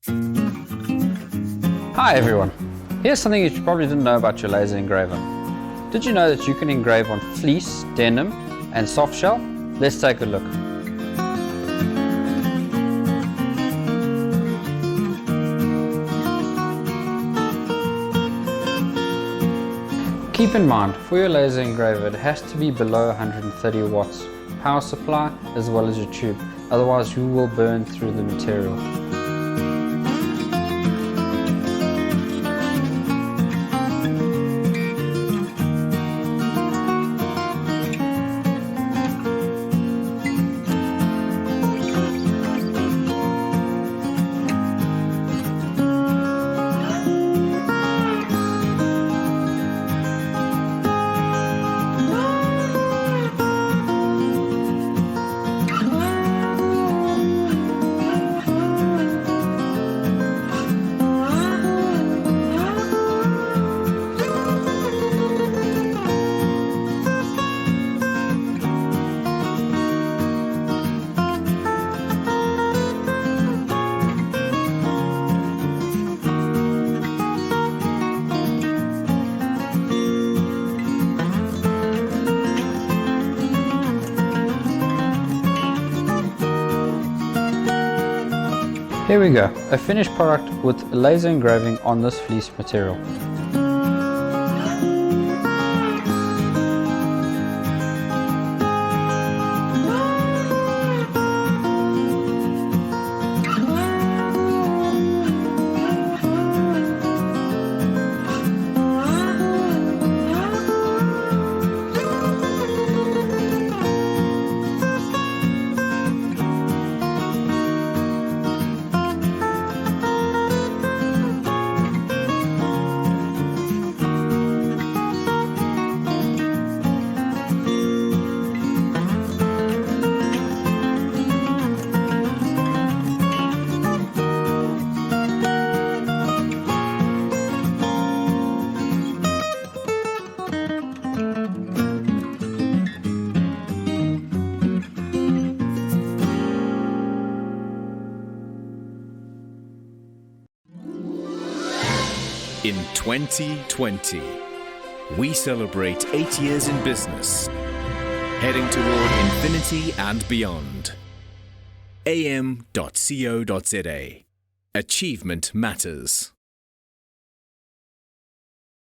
Hi everyone, here's something you probably didn't know about your laser engraver. Did you know that you can engrave on fleece, denim and softshell? Let's take a look. Keep in mind, for your laser engraver it has to be below 130 watts power supply as well as your tube, otherwise you will burn through the material. Here we go, a finished product with laser engraving on this fleece material. In 2020, we celebrate 8 years in business, heading toward infinity and beyond. AM.CO.za. Achievement matters.